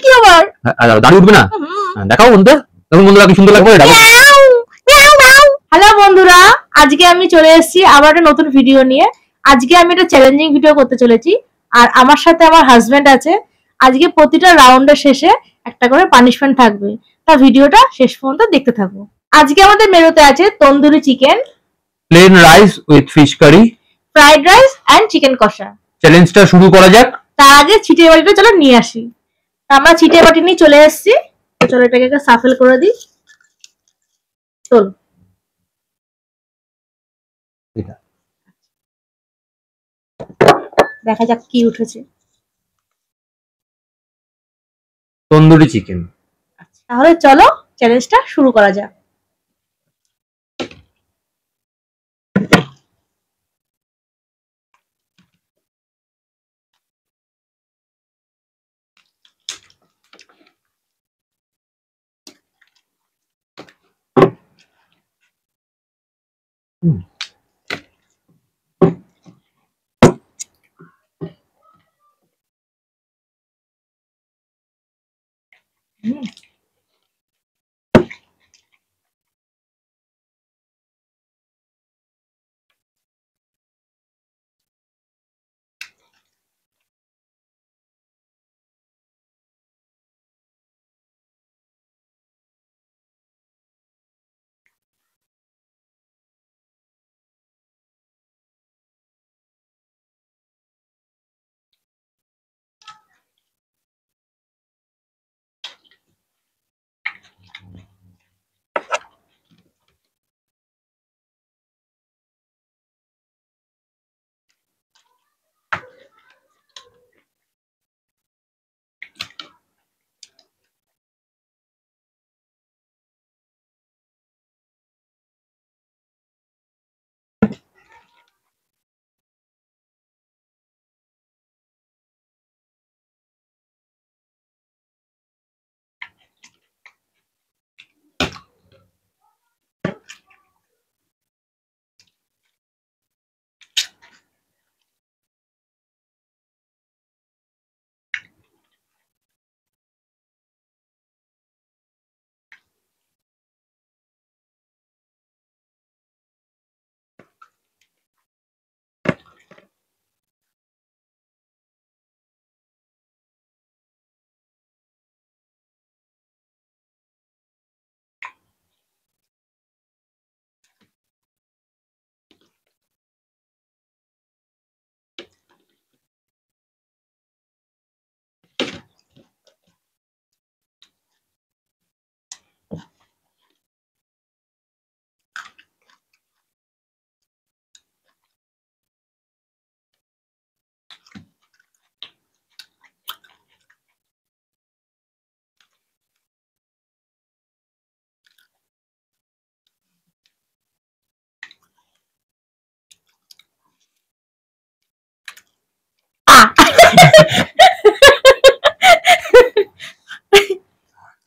কি আবার দাঁড়িয়ে উঠবে না? দেখাও বন্ধুদের, দেখুন বন্ধুরা কি সুন্দর লাগবে। হ্যালো বন্ধুরা, আজকে আমি চলে এসেছি আবার একটা নতুন ভিডিও নিয়ে। আজকে আমি একটা চ্যালেঞ্জিং ভিডিও করতে চলেছি, আর আমার সাথে আমার হাজবেন্ড আছে। আজকে প্রতিটা রাউন্ডের শেষে একটা করে পানিশমেন্ট থাকবে, তা ভিডিওটা শেষ পর্যন্ত দেখতে থাকবো। আজকে আমাদের মেনুতে আছে tandoori chicken, plain rice with fish curry, fried rice and chicken কষা। চ্যালেঞ্জটা শুরু করা যাক। তার আগে ছিটিয়ে বাটিটা চলো নিয়ে আসি। আমরা ছিটিয়ে বাটি নিয়ে চলে এসেছি, চলো এটাকে সাফেল করে দিই। চল দেখা যাক কি উঠেছে। তন্দুরি চিকেন। তাহলে চলো চ্যালেঞ্জটা শুরু করা যাক।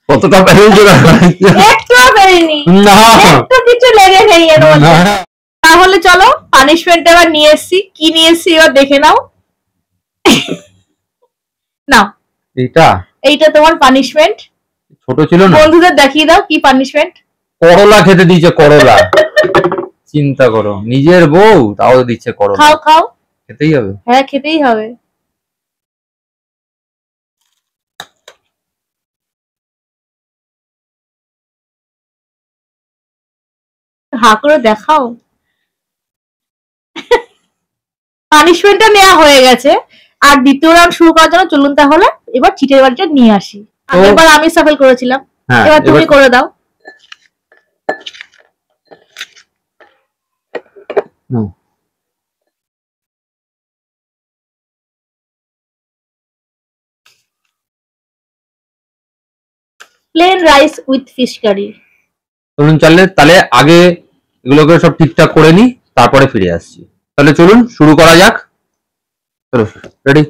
কতটা পেরেছো? একটু পেরেনি না, একটু কিছু লেগে নেই এর মধ্যে। তাহলে চলো পানিশমেন্ট এবার নিয়ে এসেছি, কি নিয়ে এসেছি এবার দেখে নাও। নাও এইটা তোমার পানিশমেন্ট। ছোট ছিল না? বন্ধুদের দেখিয়ে দাও কি পানিশমেন্ট। করলা খেতে দিয়েছে, করলা। চিন্তা করো, নিজের বউ তাও দিচ্ছে করলা। খাও খাও, খেতেই হবে। হ্যাঁ খেতেই হবে। হা করে দেখাও। পানিশমেন্টটা নেওয়া হয়ে গেছে, আর দ্বিতীয় রাউন্ড শুরু করার জন্য চলুন তাহলে এবার চিটের বাটিটা নিয়ে আসি। আগেরবার আমি সাফল করেছিলাম, এবার তুমি করে দাও। Plain rice with fish curry. চলুন তাহলে আগে এগুলোকে সব ঠিকঠাক করে নি, তারপরে ফিরে আসছি। তাহলে চলুন শুরু করা যাক। চলো, রেডি।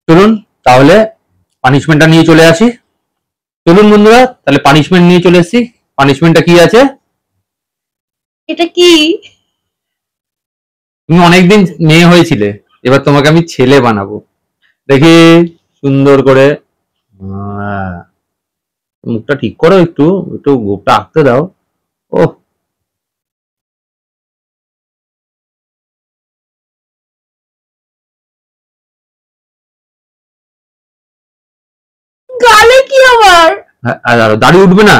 চলুন তাহলে পানিশমেন্টটা নিয়ে চলে আসি। চলুন বন্ধুরা, তাহলে পানিশমেন্ট নিয়ে চলে এসেছি। পানিশমেন্টটা কি আছে? এটা কি? তুমি অনেকদিন মেয়ে হয়েছিলে, এবার তোমাকে আমি ছেলে বানাবো। দেখি সুন্দর করে মুখটা ঠিক করো, একটু একটু গোপটা আঁকতে দাও। ও গালে কি আবার? আর দাড়ি উঠবে না,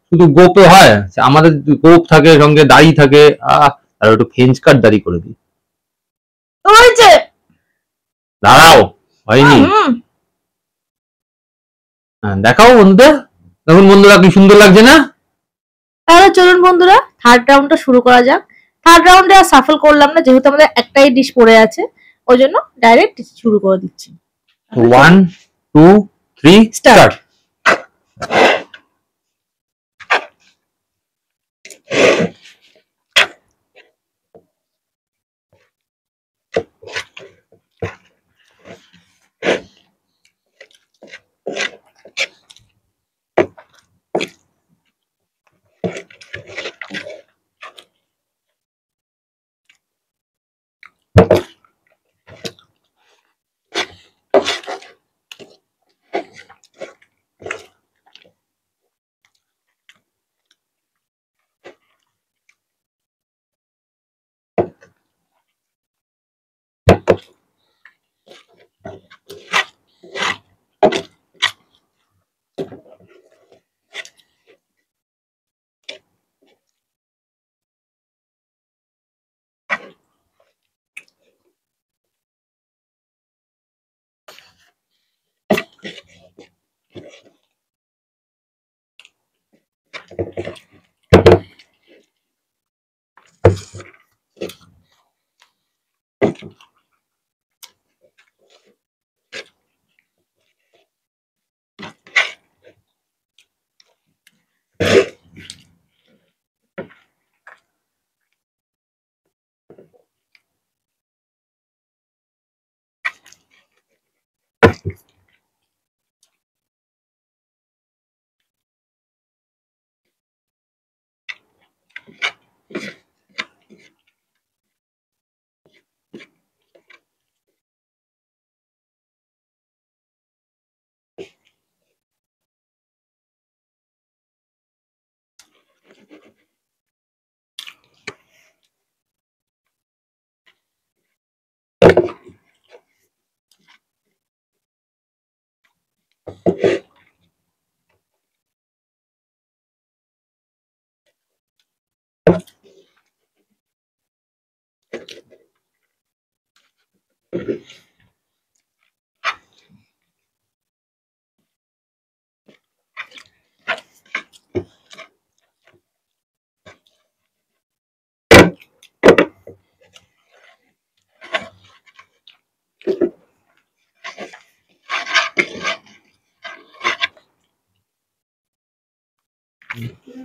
শুধু গোপে হয়? আমাদের গোপ থাকে, সঙ্গে দাড়ি থাকে। আর একটু ফেঞ্চ কাট দাড়ি করে দিই। হয়েছে। দাঁড়াও, হয়নি। দেখাও বন্ধুদের, দেখুন বন্ধুরা কি সুন্দর লাগছে না? তাহলে চলুন বন্ধুরা, থার্ড রাউন্ডটা শুরু করা যাক। থার্ড রাউন্ডে আর সাফল করলাম না, যেহেতু আমাদের একটাই ডিশ পড়ে আছে, ওই জন্য ডাইরেক্ট শুরু করে দিচ্ছি। 1 2 3 স্টার্ট।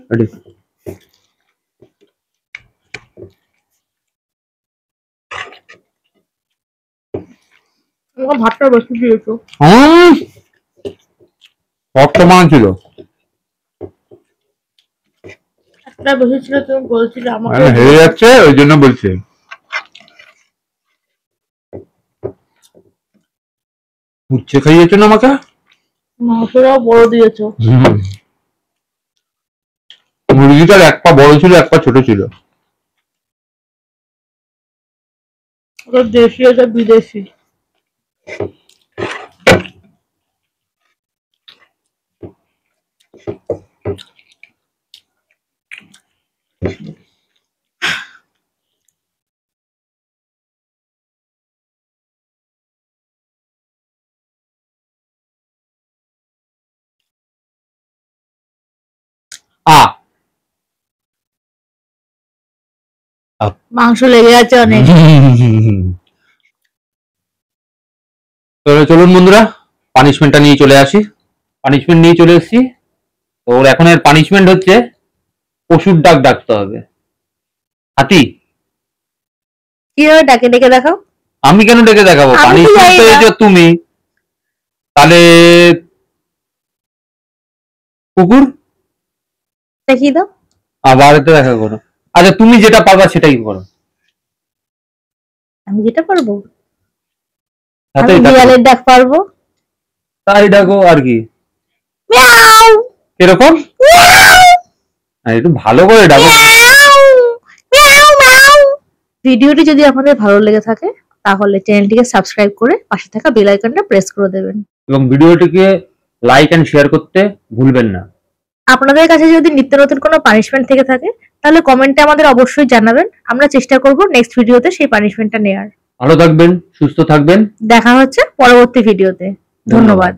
Ready? আমার ভাতটা বেশি দিয়েছো। বর্তমান ছিল একটা বেশি ছিল, তুমি বলছিলে আমাকে হেরে যাচ্ছে, ওই জন্য বলছি। উচ্ছে খাইয়েছো না আমাকে? মাংসটাও বড় দিয়েছো। মুরগিটার এক পা বড় ছিল, এক পা ছোট ছিল। ওটা দেশি, এটা বিদেশি। মাংস লেগে আছে অনেক। চলুন বন্ধুরা, পানিশমেন্টটা নিয়ে চলে আসি। পানিশমেন্ট নিয়ে চলে এসেছি। তো ওর এখন এর পানিশমেন্ট হচ্ছে পশুর ডাক ডাকতে হবে। হাতি। কিভাবে ডাকে ডেকে দেখাও। আমি কেন ডেকে দেখাবো? পানিশমেন্ট পেয়েছো তুমি, তাহলে কুকুর দেখিয়ে দাও। আবার তো দেখা করো। আচ্ছা, তুমি যেটা পারবা সেটাই করো। আমি যেটা পারবো, আমি বিড়ালের ডাক পারবো। তাই ডাকো আর কি। মিয়াও এরকম একটু ভালো করে ডাকো। ভিডিওটি যদি আপনাদের ভালো লেগে থাকে তাহলে চ্যানেলটিকে সাবস্ক্রাইব করে পাশে থাকা বেল আইকনটা প্রেস করে দেবেন এবং ভিডিওটিকে লাইক এন্ড শেয়ার করতে ভুলবেন না। আপনাদের কাছে যদি নিত্য নতুন কোনো পানিশমেন্ট থেকে থাকে তাহলে কমেন্টে আমাদের অবশ্যই জানাবেন। আমরা চেষ্টা করব নেক্সট ভিডিওতে সেই পানিশমেন্টটা নেয়ার। ভালো থাকবেন, সুস্থ থাকবেন। দেখা হচ্ছে পরবর্তী ভিডিওতে। ধন্যবাদ।